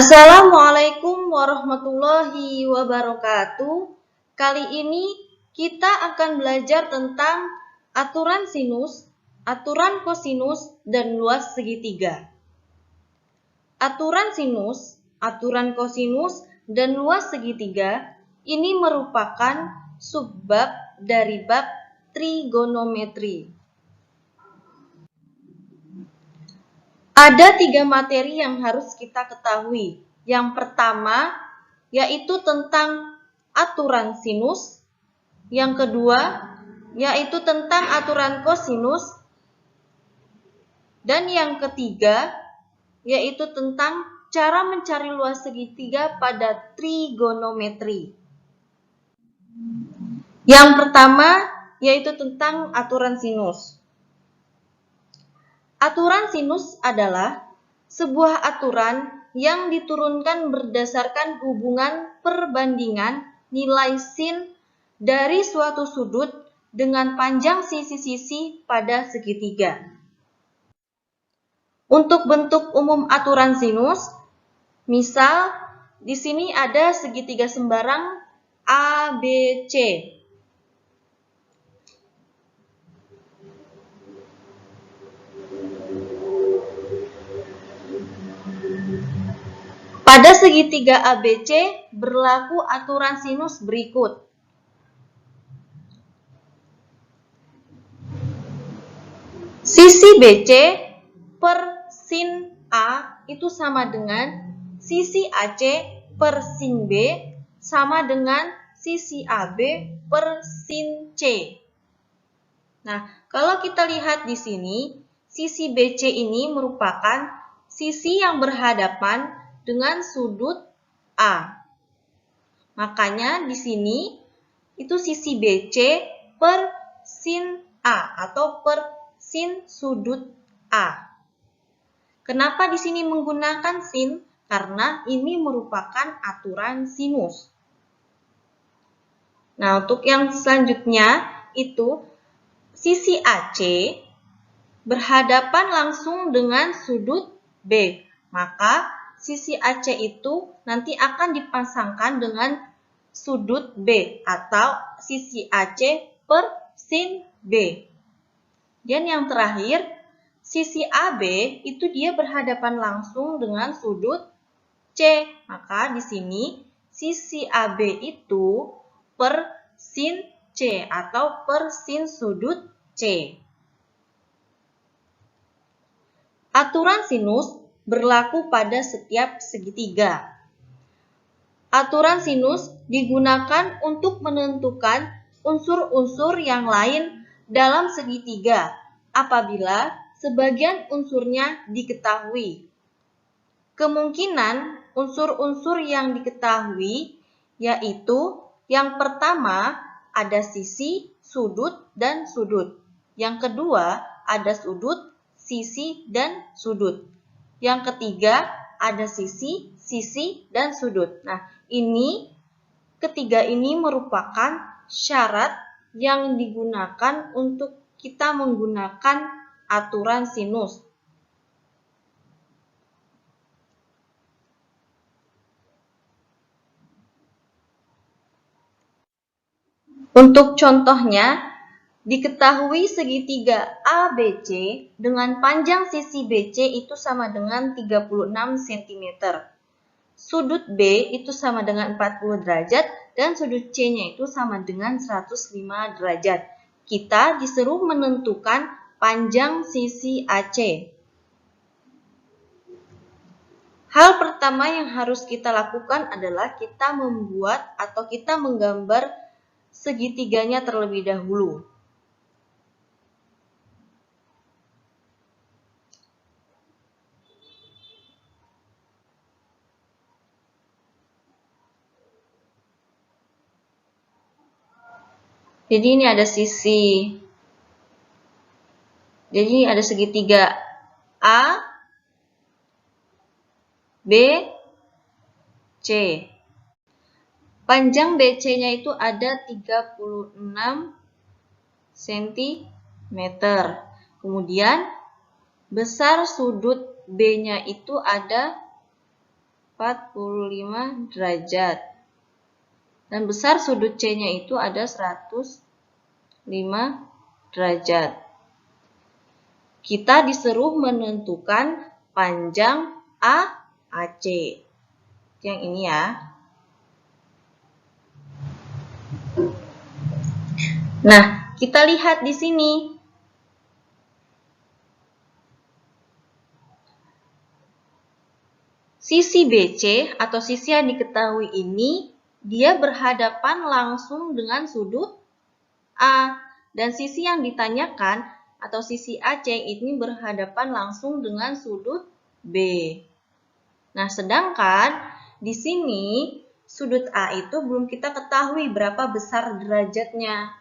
Assalamualaikum warahmatullahi wabarakatuh. Kali ini kita akan belajar tentang aturan sinus, aturan kosinus, dan luas segitiga. Aturan sinus, aturan kosinus, dan luas segitiga ini merupakan subbab dari bab trigonometri. Ada 3 materi yang harus kita ketahui. Yang pertama, yaitu tentang aturan sinus. Yang kedua, yaitu tentang aturan kosinus. Dan yang ketiga, yaitu tentang cara mencari luas segitiga pada trigonometri. Yang pertama, yaitu tentang aturan sinus. Aturan sinus adalah sebuah aturan yang diturunkan berdasarkan hubungan perbandingan nilai sin dari suatu sudut dengan panjang sisi-sisi pada segitiga. Untuk bentuk umum aturan sinus, misal di sini ada segitiga sembarang ABC. Pada segitiga ABC berlaku aturan sinus berikut. Sisi BC per sin A itu sama dengan sisi AC per sin B sama dengan sisi AB per sin C. Nah, kalau kita lihat di sini, sisi BC ini merupakan sisi yang berhadapan dengan sudut A. Makanya di sini itu sisi BC per sin A atau per sin sudut A. Kenapa di sini menggunakan sin? Karena ini merupakan aturan sinus. Nah, untuk yang selanjutnya itu sisi AC berhadapan langsung dengan sudut B. Maka sisi AC itu nanti akan dipasangkan dengan sudut B atau sisi AC per sin B. Dan yang terakhir, sisi AB itu dia berhadapan langsung dengan sudut C. Maka di sini sisi AB itu per sin C atau per sin sudut C. Aturan sinus berlaku pada setiap segitiga. Aturan sinus digunakan untuk menentukan unsur-unsur yang lain dalam segitiga apabila sebagian unsurnya diketahui. Kemungkinan unsur-unsur yang diketahui yaitu yang pertama ada sisi, sudut, dan sudut. Yang kedua ada sudut, sisi, dan sudut. Yang ketiga ada sisi, sisi, dan sudut. Nah, ketiga ini merupakan syarat yang digunakan untuk kita menggunakan aturan sinus. Untuk contohnya, diketahui segitiga ABC dengan panjang sisi BC itu sama dengan 36 cm. Sudut B itu sama dengan 40 derajat dan sudut C-nya itu sama dengan 105 derajat. Kita disuruh menentukan panjang sisi AC. Hal pertama yang harus kita lakukan adalah kita membuat atau kita menggambar segitiganya terlebih dahulu. Jadi ini ada segitiga A, B, C. Panjang BC-nya itu ada 36 cm. Kemudian besar sudut B-nya itu ada 45 derajat. Dan besar sudut C-nya itu ada 105 derajat. Kita disuruh menentukan panjang AAC. Yang ini ya. Nah, kita lihat di sini. Sisi BC atau sisi yang diketahui ini, dia berhadapan langsung dengan sudut A. Dan sisi yang ditanyakan atau sisi AC ini berhadapan langsung dengan sudut B. Nah, sedangkan di sini sudut A itu belum kita ketahui berapa besar derajatnya.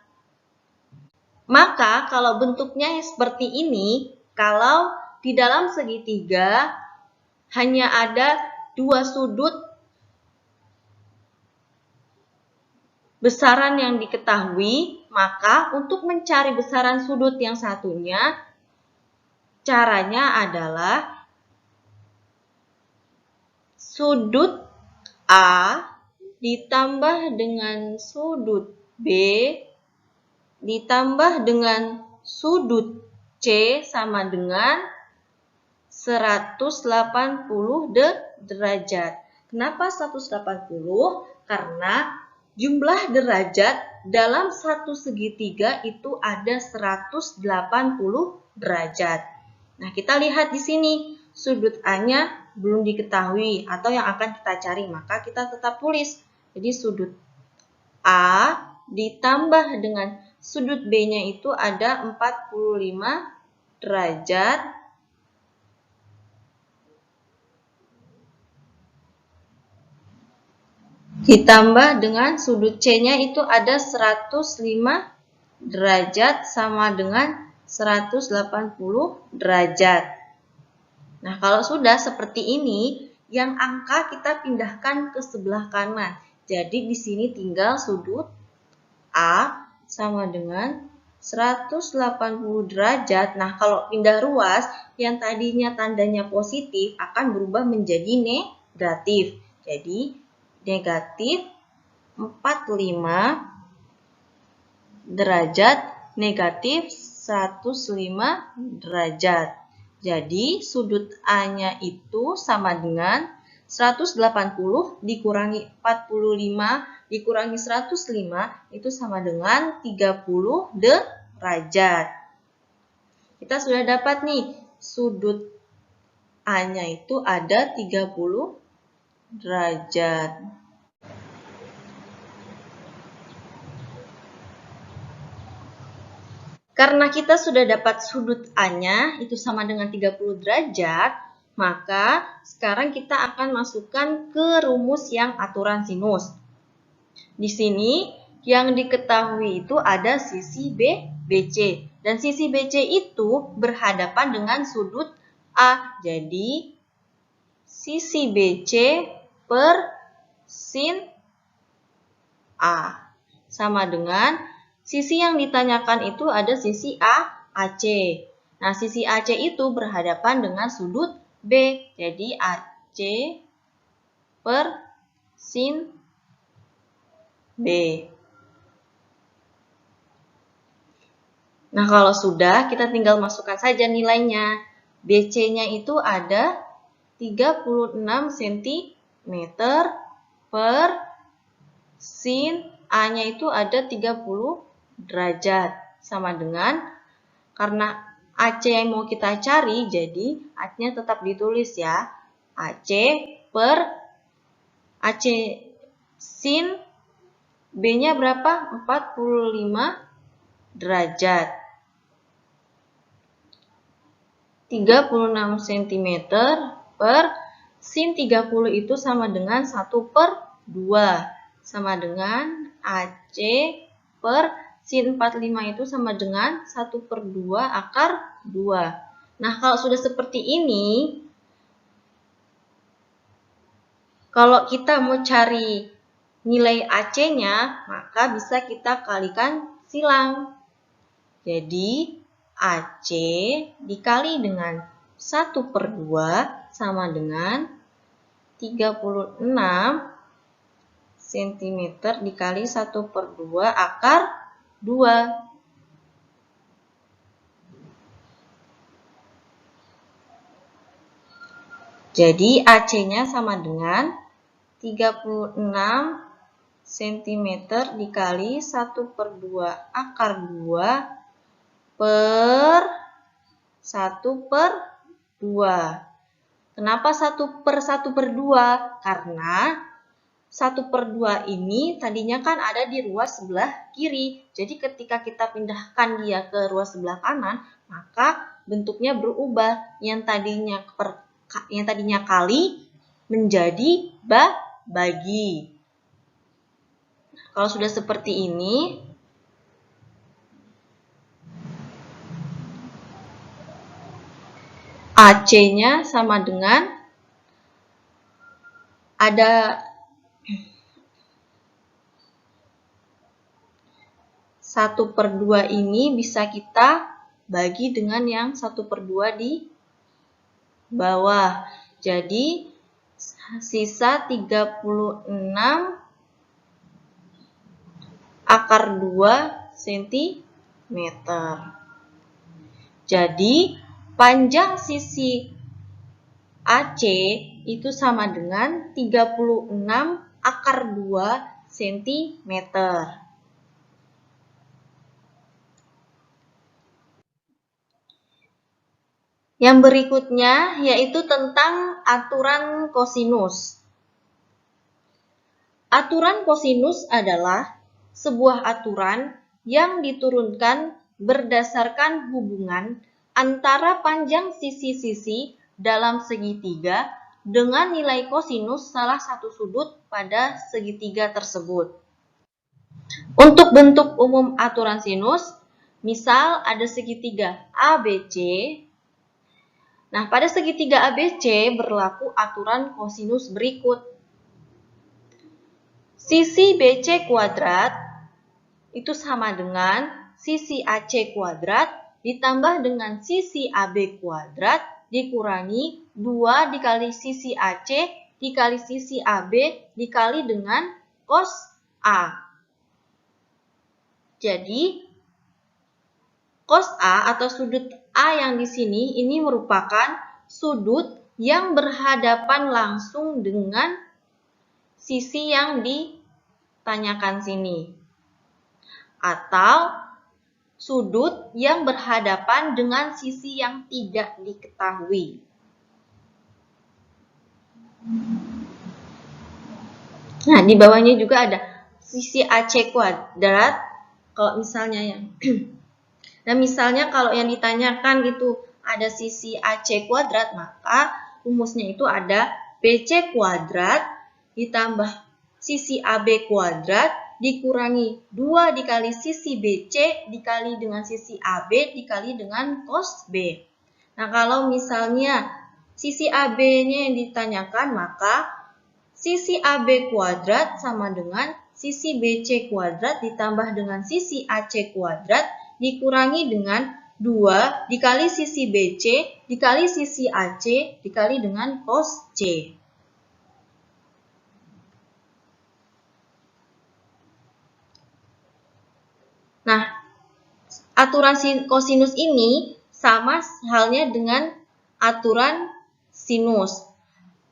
Maka kalau bentuknya seperti ini, kalau di dalam segitiga hanya ada dua sudut besaran yang diketahui, maka untuk mencari besaran sudut yang satunya, caranya adalah sudut A ditambah dengan sudut B ditambah dengan sudut C sama dengan 180 derajat. Kenapa 180? Karena jumlah derajat dalam satu segitiga itu ada 180 derajat. Nah, kita lihat di sini sudut A-nya belum diketahui atau yang akan kita cari, maka kita tetap tulis. Jadi sudut A ditambah dengan sudut B-nya itu ada 45 derajat. Ditambah dengan sudut C-nya itu ada 105 derajat sama dengan 180 derajat. Nah, kalau sudah seperti ini, yang angka kita pindahkan ke sebelah kanan. Jadi di sini tinggal sudut A sama dengan 180 derajat. Nah, kalau pindah ruas, yang tadinya tandanya positif akan berubah menjadi negatif. Jadi negatif 45 derajat, negatif 105 derajat. Jadi sudut A-nya itu sama dengan 180 dikurangi 45 dikurangi 105 itu sama dengan 30 derajat. Kita sudah dapat nih, sudut A-nya itu ada 30 derajat. Karena kita sudah dapat sudut A-nya itu sama dengan 30 derajat, maka sekarang kita akan masukkan ke rumus yang aturan sinus. Di sini yang diketahui itu ada sisi BC. Dan sisi BC itu berhadapan dengan sudut A. Jadi sisi BC per sin A sama dengan sisi yang ditanyakan itu ada sisi AC. Nah, sisi AC itu berhadapan dengan sudut B. Jadi AC per sin B. Nah, kalau sudah, kita tinggal masukkan saja nilainya. BC-nya itu ada 36 cm per sin A-nya itu ada 30 derajat. Sama dengan, karena AC yang mau kita cari, jadi AC-nya tetap ditulis ya. AC per AC sin B-nya berapa? 45 derajat. 36 cm per sin 30 itu sama dengan 1/2. Sama dengan AC per sin 45 itu sama dengan 1/2 akar 2. Nah, kalau sudah seperti ini, kalau kita mau cari nilai AC-nya, maka bisa kita kalikan silang. Jadi, AC dikali dengan 1/2 sama dengan 36 cm dikali 1/2 akar 2. Jadi AC-nya sama dengan 36 cm dikali 1/2 akar 2 per 1/2. Kenapa 1/1/2? Karena 1/2 ini tadinya kan ada di ruas sebelah kiri. Jadi ketika kita pindahkan dia ke ruas sebelah kanan, maka bentuknya berubah. Yang tadinya kali menjadi bagi. Kalau sudah seperti ini, AC-nya sama dengan ada 1/2 ini bisa kita bagi dengan yang 1/2 di bawah. Jadi sisa 36 akar 2 cm. Jadi panjang sisi AC itu sama dengan 36 akar 2 cm. Yang berikutnya yaitu tentang aturan kosinus. Aturan kosinus adalah sebuah aturan yang diturunkan berdasarkan hubungan antara panjang sisi-sisi dalam segitiga dengan nilai kosinus salah satu sudut pada segitiga tersebut. Untuk bentuk umum aturan sinus, misal ada segitiga ABC. Nah, pada segitiga ABC berlaku aturan kosinus berikut. Sisi BC kuadrat itu sama dengan sisi AC kuadrat ditambah dengan sisi AB kuadrat dikurangi 2 dikali sisi AC dikali sisi AB dikali dengan cos A. Jadi, cos A atau sudut A yang di sini ini merupakan sudut yang berhadapan langsung dengan sisi yang ditanyakan sini. Atau sudut yang berhadapan dengan sisi yang tidak diketahui. Nah, di bawahnya juga ada sisi AC kuadrat. Kalau misalnya dan misalnya kalau yang ditanyakan itu ada sisi AC kuadrat, maka rumusnya itu ada BC kuadrat ditambah sisi AB kuadrat dikurangi 2 dikali sisi BC dikali dengan sisi AB dikali dengan cos B. Nah, kalau misalnya sisi AB-nya yang ditanyakan, maka sisi AB kuadrat sama dengan sisi BC kuadrat ditambah dengan sisi AC kuadrat dikurangi dengan 2 dikali sisi BC dikali sisi AC dikali dengan cos C. Nah, aturan kosinus ini sama halnya dengan aturan sinus.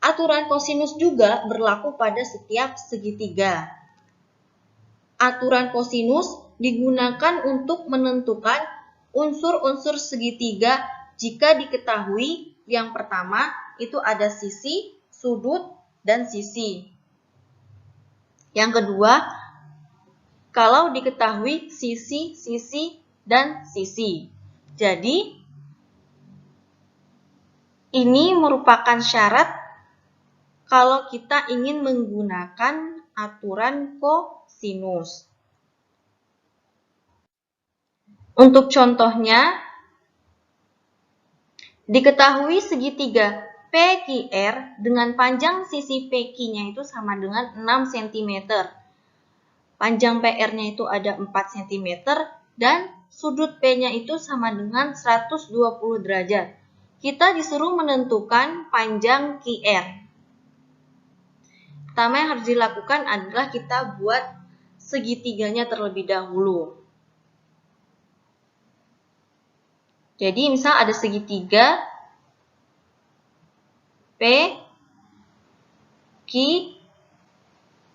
Aturan kosinus juga berlaku pada setiap segitiga. Aturan kosinus digunakan untuk menentukan unsur-unsur segitiga jika diketahui yang pertama itu ada sisi, sudut, dan sisi. Yang kedua, kalau diketahui sisi, sisi, dan sisi. Jadi, ini merupakan syarat kalau kita ingin menggunakan aturan kosinus. Untuk contohnya, diketahui segitiga PQR dengan panjang sisi PQ-nya itu sama dengan 6 cm. Panjang PR-nya itu ada 4 cm dan sudut P-nya itu sama dengan 120 derajat. Kita disuruh menentukan panjang QR. pertama yang harus dilakukan adalah kita buat segitiganya terlebih dahulu. Jadi misal ada segitiga P, Q,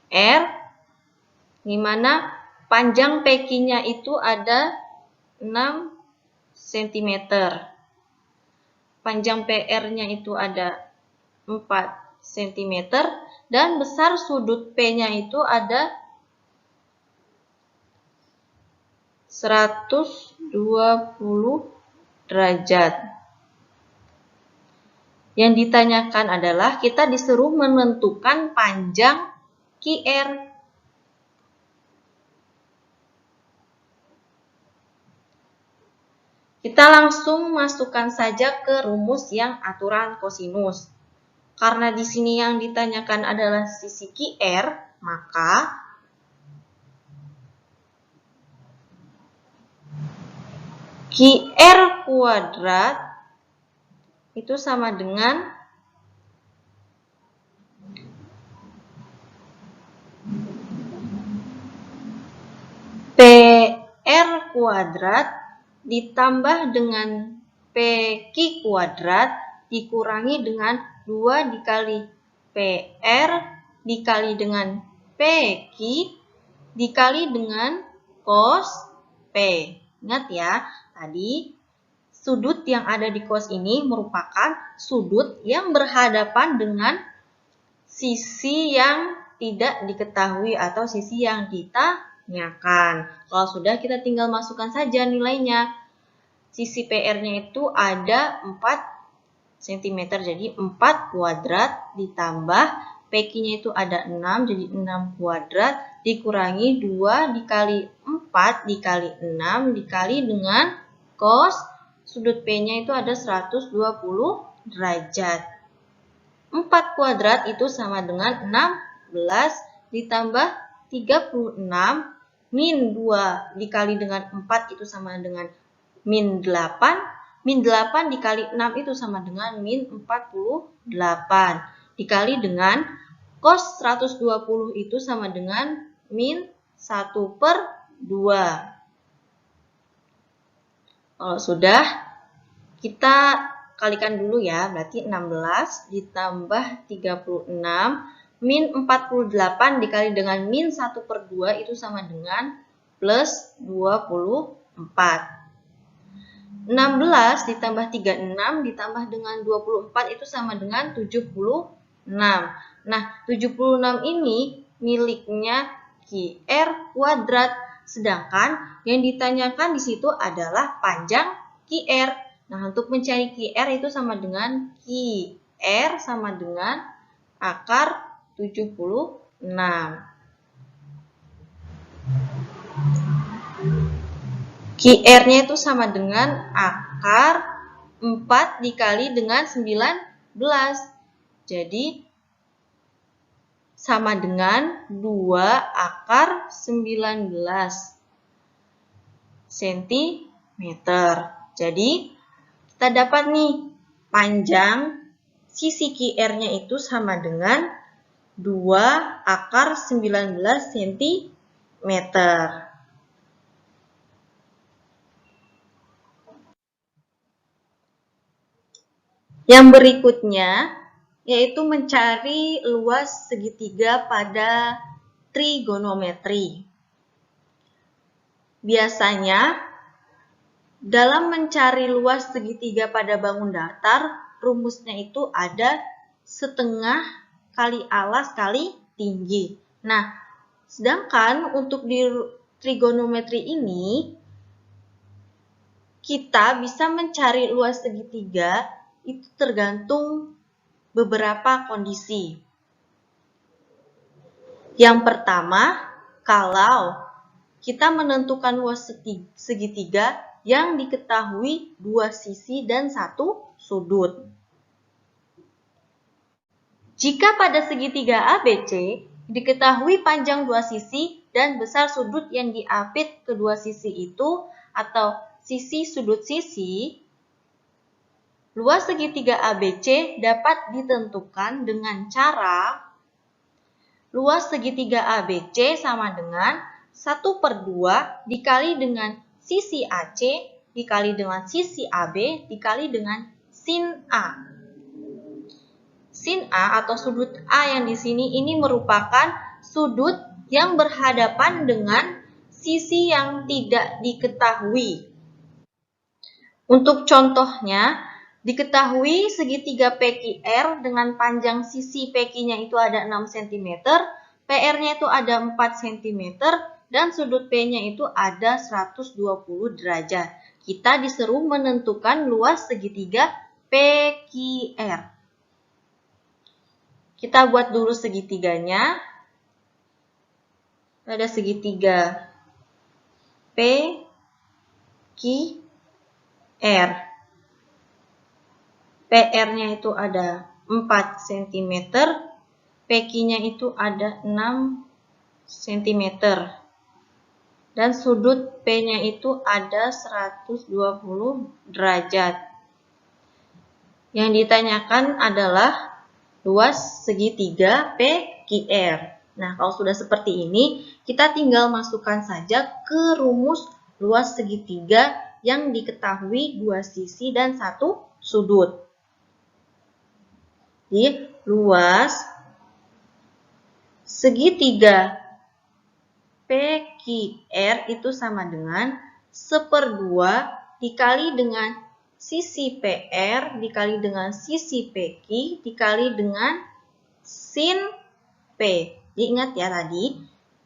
R, di mana panjang PQ-nya itu ada 6 cm. Panjang PR-nya itu ada 4 cm. Dan besar sudut P-nya itu ada 120 derajat. Yang ditanyakan adalah kita disuruh menentukan panjang QR. Kita langsung masukkan saja ke rumus yang aturan kosinus. Karena di sini yang ditanyakan adalah sisi QR, maka QR kuadrat itu sama dengan PR kuadrat ditambah dengan PQ kuadrat dikurangi dengan 2 dikali PR dikali dengan PQ dikali dengan cos P. Ingat ya, tadi sudut yang ada di cos ini merupakan sudut yang berhadapan dengan sisi yang tidak diketahui atau sisi yang ditanyakan. Kalau sudah, kita tinggal masukkan saja nilainya. Sisi PR-nya itu ada 4 cm, jadi 4 kuadrat ditambah PQ-nya itu ada 6, jadi 6 kuadrat dikurangi 2 dikali 4 dikali 6 dikali dengan cos sudut P-nya itu ada 120 derajat. 4 kuadrat itu sama dengan 16 ditambah 36 min 2 dikali dengan 4 itu sama dengan min 8. Min 8 dikali 6 itu sama dengan min 48. Dikali dengan cos 120 itu sama dengan min 1/2. Kalau sudah, kita kalikan dulu ya. Berarti 16 ditambah 36 min 48 dikali dengan min 1/2 itu sama dengan plus 24. 16 ditambah 36 ditambah dengan 24 itu sama dengan 76. Nah, 76 ini miliknya QR kuadrat. Sedangkan yang ditanyakan di situ adalah panjang QR. Nah, untuk mencari QR itu sama dengan QR sama dengan akar 76. QR-nya itu sama dengan akar 4 dikali dengan 19. Jadi, sama dengan 2 akar 19 cm. Jadi, kita dapat nih, panjang sisi QR-nya itu sama dengan 2 akar 19 cm. Yang berikutnya yaitu mencari luas segitiga pada trigonometri. Biasanya dalam mencari luas segitiga pada bangun datar, rumusnya itu ada setengah kali alas kali tinggi. Nah, sedangkan untuk di trigonometri ini, kita bisa mencari luas segitiga itu tergantung beberapa kondisi. Yang pertama, kalau kita menentukan luas segitiga yang diketahui 2 sisi dan 1 sudut. Jika pada segitiga ABC diketahui panjang 2 sisi dan besar sudut yang diapit kedua sisi itu atau sisi sudut sisi, luas segitiga ABC dapat ditentukan dengan cara luas segitiga ABC sama dengan 1/2 dikali dengan sisi AC dikali dengan sisi AB dikali dengan sin A. Sin A atau sudut A yang di sini ini merupakan sudut yang berhadapan dengan sisi yang tidak diketahui. Untuk contohnya, diketahui segitiga PQR dengan panjang sisi PQ-nya itu ada 6 cm, PR-nya itu ada 4 cm, dan sudut P-nya itu ada 120 derajat. Kita disuruh menentukan luas segitiga PQR. Kita buat dulu segitiganya. Ada segitiga PQR. PR-nya itu ada 4 cm, PQ-nya itu ada 6 cm. Dan sudut P-nya itu ada 120 derajat. Yang ditanyakan adalah luas segitiga PQR. Nah, kalau sudah seperti ini, kita tinggal masukkan saja ke rumus luas segitiga yang diketahui 2 sisi dan 1 sudut. Jadi, luas segitiga PQR itu sama dengan 1/2 dikali dengan sisi PR dikali dengan sisi PQ dikali dengan sin P. Diingat ya tadi,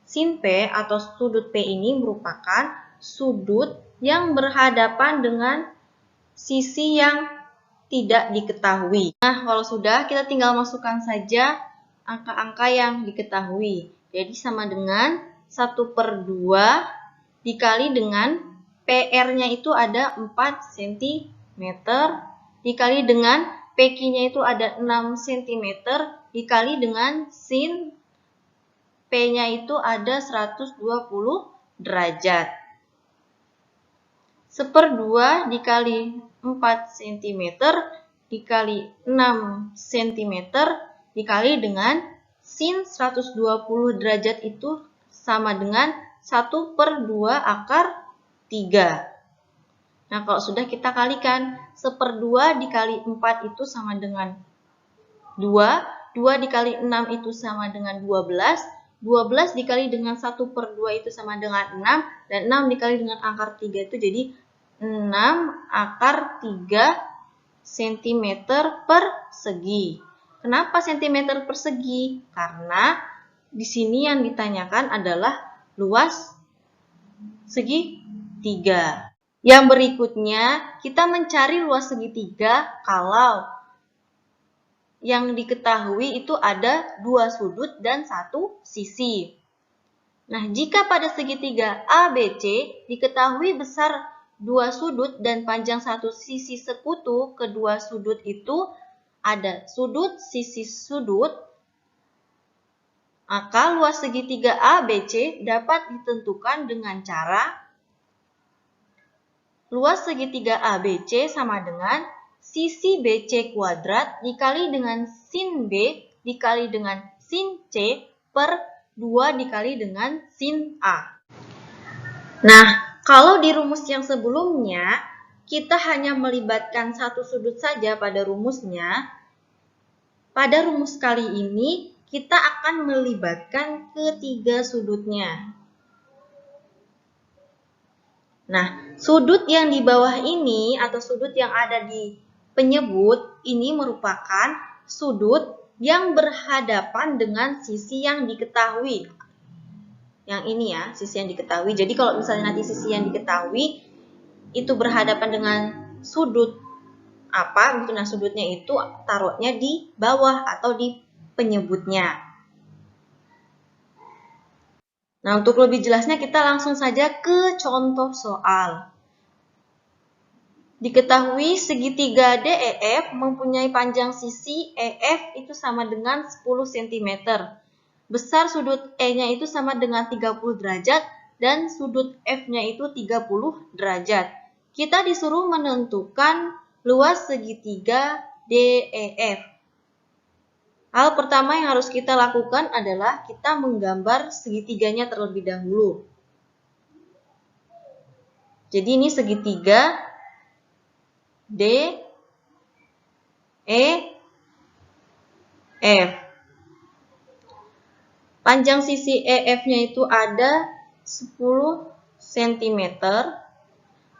sin P atau sudut P ini merupakan sudut yang berhadapan dengan sisi yang tidak diketahui. Nah, kalau sudah, kita tinggal masukkan saja angka-angka yang diketahui. Jadi sama dengan 1/2 dikali dengan PR-nya itu ada 4 cm dikali dengan PQ-nya itu ada 6 cm dikali dengan sin P-nya itu ada 120 derajat. 1/2 dikali 4 cm dikali 6 cm dikali dengan sin 120 derajat itu sama dengan 1/2 akar 3. Nah, kalau sudah kita kalikan, 1/2 dikali 4 itu sama dengan 2, 2 dikali 6 itu sama dengan 12, 12 dikali dengan 1/2 itu sama dengan 6, dan 6 dikali dengan akar 3 itu jadi 6 akar 3 cm persegi. Kenapa cm persegi? Karena di sini yang ditanyakan adalah luas segitiga. Yang berikutnya, kita mencari luas segitiga kalau yang diketahui itu ada 2 sudut dan 1 sisi. Nah, jika pada segitiga ABC diketahui besar 2 sudut dan panjang 1 sisi sekutu, kedua sudut itu ada sudut sisi sudut, maka luas segitiga ABC dapat ditentukan dengan cara luas segitiga ABC sama dengan sisi BC kuadrat dikali dengan sin B dikali dengan sin C per 2 dikali dengan sin A. Nah, kalau di rumus yang sebelumnya, kita hanya melibatkan satu sudut saja pada rumusnya. Pada rumus kali ini, kita akan melibatkan ketiga sudutnya. Nah, sudut yang di bawah ini atau sudut yang ada di penyebut ini merupakan sudut yang berhadapan dengan sisi yang diketahui. Yang ini ya, sisi yang diketahui. Jadi kalau misalnya nanti sisi yang diketahui itu berhadapan dengan sudut apa gitu, nah sudutnya itu taruhnya di bawah atau di penyebutnya. Nah, untuk lebih jelasnya kita langsung saja ke contoh soal. Diketahui segitiga DEF mempunyai panjang sisi EF itu sama dengan 10 cm. Besar sudut E-nya itu sama dengan 30 derajat dan sudut F-nya itu 30 derajat. Kita disuruh menentukan luas segitiga DEF. Hal pertama yang harus kita lakukan adalah kita menggambar segitiganya terlebih dahulu. Jadi ini segitiga D, E, F. Panjang sisi EF-nya itu ada 10 cm.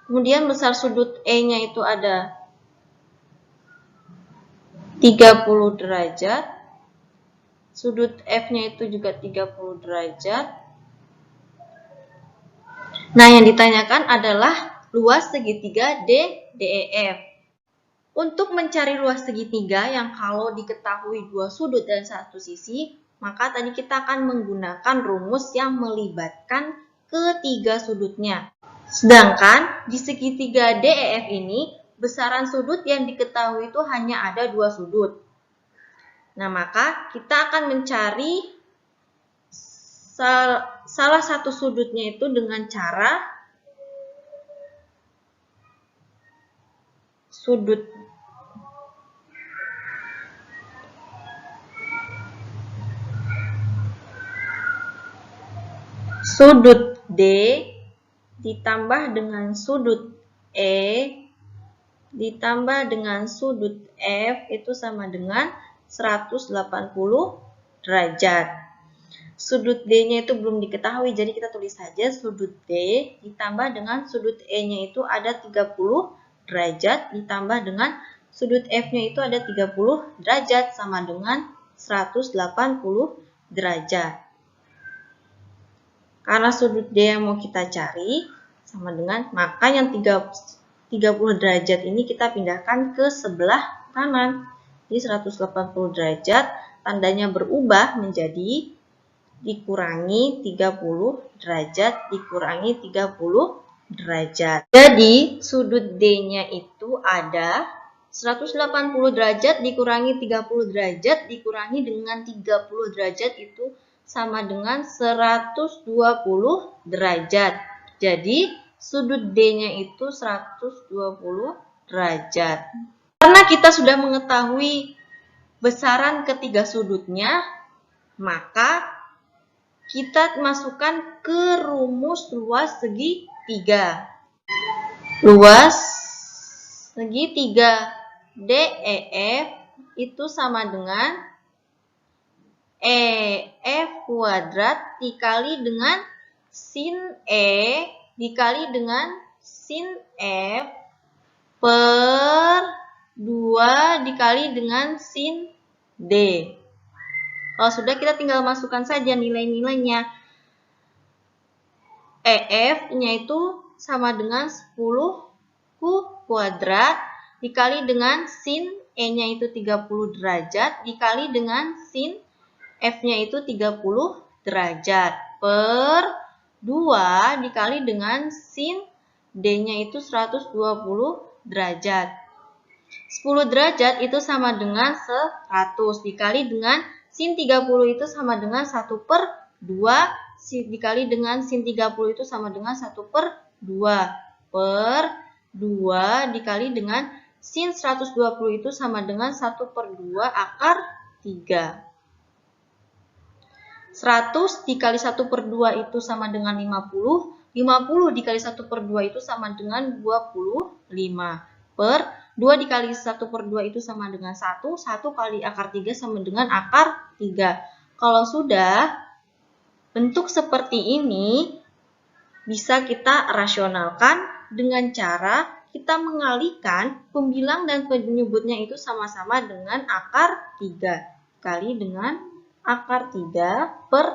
Kemudian besar sudut E-nya itu ada 30 derajat. Sudut F-nya itu juga 30 derajat. Nah, yang ditanyakan adalah luas segitiga DEF. Untuk mencari luas segitiga yang kalau diketahui dua sudut dan satu sisi, maka tadi kita akan menggunakan rumus yang melibatkan ketiga sudutnya. Sedangkan di segitiga DEF ini, besaran sudut yang diketahui itu hanya ada dua sudut. Nah, maka kita akan mencari salah satu sudutnya itu dengan cara sudut D ditambah dengan sudut E ditambah dengan sudut F itu sama dengan 180 derajat. Sudut D-nya itu belum diketahui, jadi kita tulis saja sudut D ditambah dengan sudut E-nya itu ada 30 derajat ditambah dengan sudut F-nya itu ada 30 derajat sama dengan 180 derajat. Karena sudut D yang mau kita cari sama dengan, maka yang 30 derajat ini kita pindahkan ke sebelah kanan. Jadi 180 derajat tandanya berubah menjadi dikurangi 30 derajat dikurangi 30 derajat. Jadi sudut D-nya itu ada 180 derajat dikurangi 30 derajat dikurangi dengan 30 derajat itu sama dengan 120 derajat. Jadi sudut D-nya itu 120 derajat. Karena kita sudah mengetahui besaran ketiga sudutnya, maka kita masukkan ke rumus luas segitiga. Luas segitiga DEF itu sama dengan EF kuadrat dikali dengan sin E dikali dengan sin F per 2 dikali dengan sin D. Kalau sudah, kita tinggal masukkan saja nilai-nilainya. EF-nya itu sama dengan 10 kuadrat dikali dengan sin E-nya itu 30 derajat dikali dengan sin F-nya itu 30 derajat per 2 dikali dengan sin D-nya itu 120 derajat. 10 derajat itu sama dengan 100 dikali dengan sin 30 itu sama dengan 1 per 2 dikali dengan sin 30 itu sama dengan 1 per 2 per 2 dikali dengan sin 120 itu sama dengan 1 per 2 akar 3. 100 dikali 1 per 2 itu sama dengan 50. 50 dikali 1 per 2 itu sama dengan 25 per 2 dikali 1 per 2 itu sama dengan 1. 1 kali akar 3 sama dengan akar 3. Kalau sudah bentuk seperti ini, bisa kita rasionalkan dengan cara kita mengalihkan pembilang dan penyebutnya itu sama-sama dengan akar 3. Kali dengan akar 3 per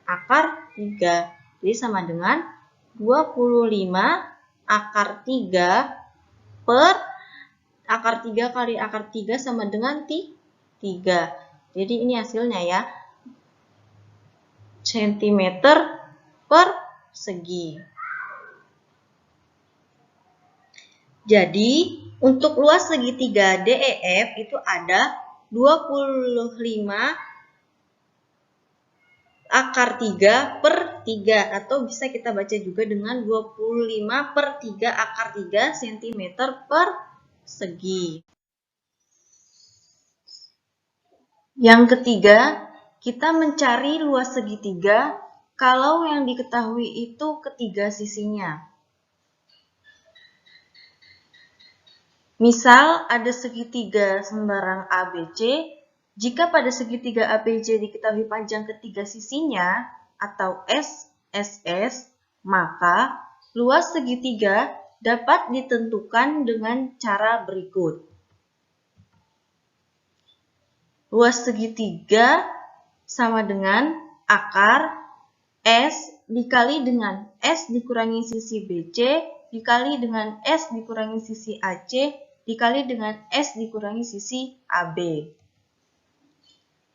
akar 3. Jadi sama dengan 25 akar 3 per akar 3 kali akar 3 sama dengan 3. Jadi ini hasilnya ya. Centimeter per segi. Jadi untuk luas segitiga DEF itu ada 25 akar 3 per 3 atau bisa kita baca juga dengan 25 per 3 akar 3 cm per segi. Yang ketiga, kita mencari luas segitiga kalau yang diketahui itu ketiga sisinya. Misal ada segitiga sembarang ABC, jika pada segitiga ABC diketahui panjang ketiga sisinya atau SSS, maka luas segitiga dapat ditentukan dengan cara berikut. Luas segitiga sama dengan akar S dikali dengan S dikurangi sisi BC dikali dengan S dikurangi sisi AC dikali dengan S dikurangi sisi AB.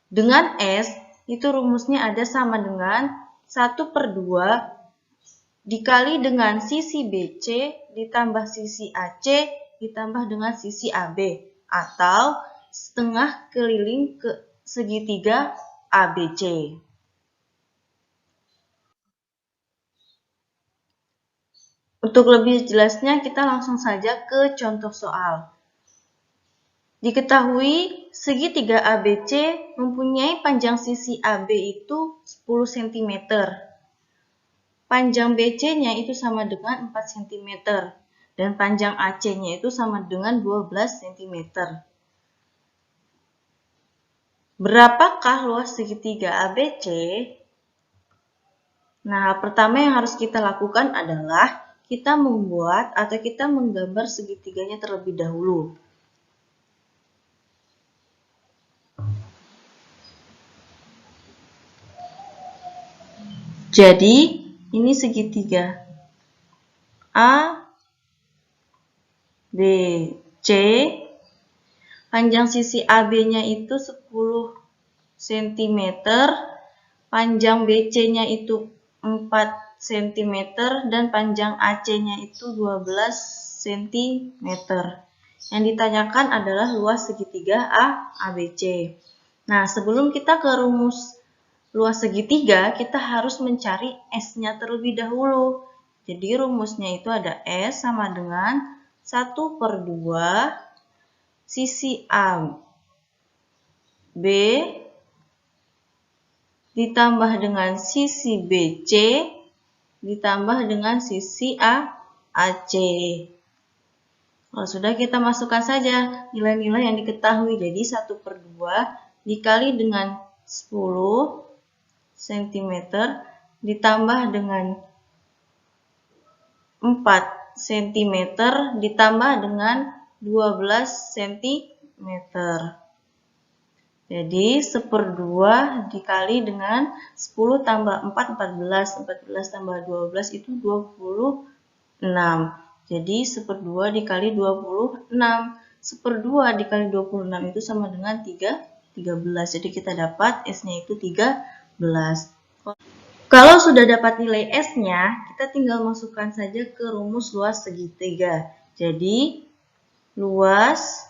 Dengan S, itu rumusnya ada sama dengan 1/2 dikali dengan sisi BC ditambah sisi AC ditambah dengan sisi AB, atau setengah keliling ke segitiga ABC. Untuk lebih jelasnya, kita langsung saja ke contoh soal. Diketahui segitiga ABC mempunyai panjang sisi AB itu 10 cm. Panjang BC-nya itu sama dengan 4 cm. Dan panjang AC-nya itu sama dengan 12 cm. Berapakah luas segitiga ABC? Nah, pertama yang harus kita lakukan adalah kita membuat atau kita menggambar segitiganya terlebih dahulu. Jadi, ini segitiga A, B, C. Panjang sisi AB-nya itu 10 cm, panjang BC-nya itu 4 cm, dan panjang AC-nya itu 12 cm. Yang ditanyakan adalah luas segitiga ABC. Nah, sebelum kita ke rumus luas segitiga, kita harus mencari S-nya terlebih dahulu. Jadi rumusnya itu ada S sama dengan 1/2 sisi AB ditambah dengan sisi BC ditambah dengan sisi AC. Kalau sudah, kita masukkan saja nilai-nilai yang diketahui. Jadi 1/2 dikali dengan 10 cm ditambah dengan 4 cm ditambah dengan 12 cm. Jadi 1/2 dikali dengan 10 tambah 4, 14. 14 tambah 12 itu 26. Jadi 1/2 dikali 26. 1/2 dikali 26 itu sama dengan 13. Jadi kita dapat S-nya itu 13. Kalau sudah dapat nilai S-nya, kita tinggal masukkan saja ke rumus luas segitiga. Jadi, luas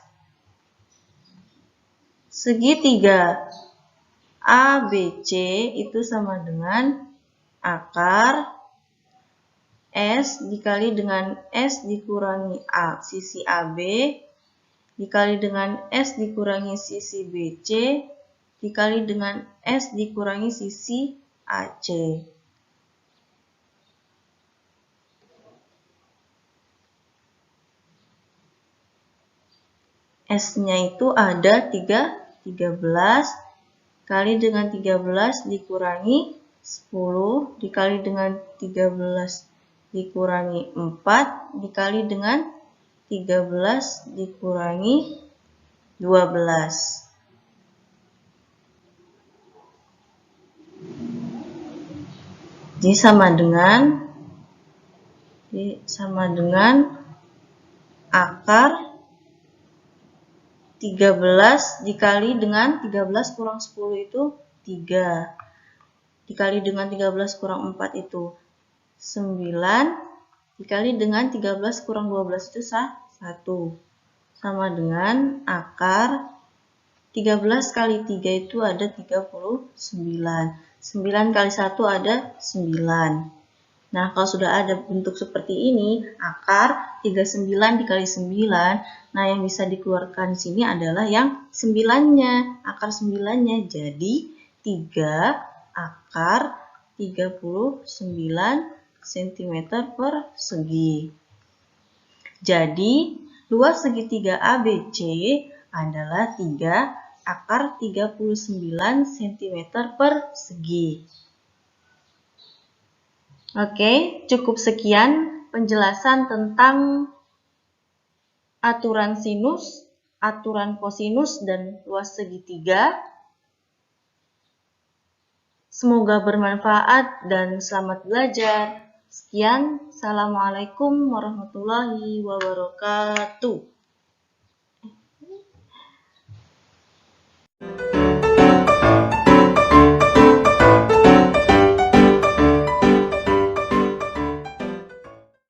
segitiga ABC itu sama dengan akar S dikali dengan S dikurangi A sisi AB dikali dengan S dikurangi sisi BC dikali dengan S dikurangi sisi AC. S-nya itu ada 13 kali dengan 13 dikurangi 10 dikali dengan 13 dikurangi 4 dikali dengan 13 dikurangi 12. Jadi sama dengan akar 13 dikali dengan 13 kurang 10 itu 3. Dikali dengan 13 kurang 4 itu 9. Dikali dengan 13 kurang 12 itu 1. Sama dengan akar 13 kali 3 itu ada 39. 9 kali 1 ada 9. Nah, kalau sudah ada bentuk seperti ini, akar 39 dikali 9, nah yang bisa dikeluarkan di sini adalah yang 9-nya, akar 9-nya. Jadi, 3 akar 39 cm persegi. Jadi, luas segitiga ABC adalah 3 akar 39 cm persegi. Oke, cukup sekian penjelasan tentang aturan sinus, aturan kosinus, dan luas segitiga. Semoga bermanfaat dan selamat belajar. Sekian, Assalamualaikum warahmatullahi wabarakatuh.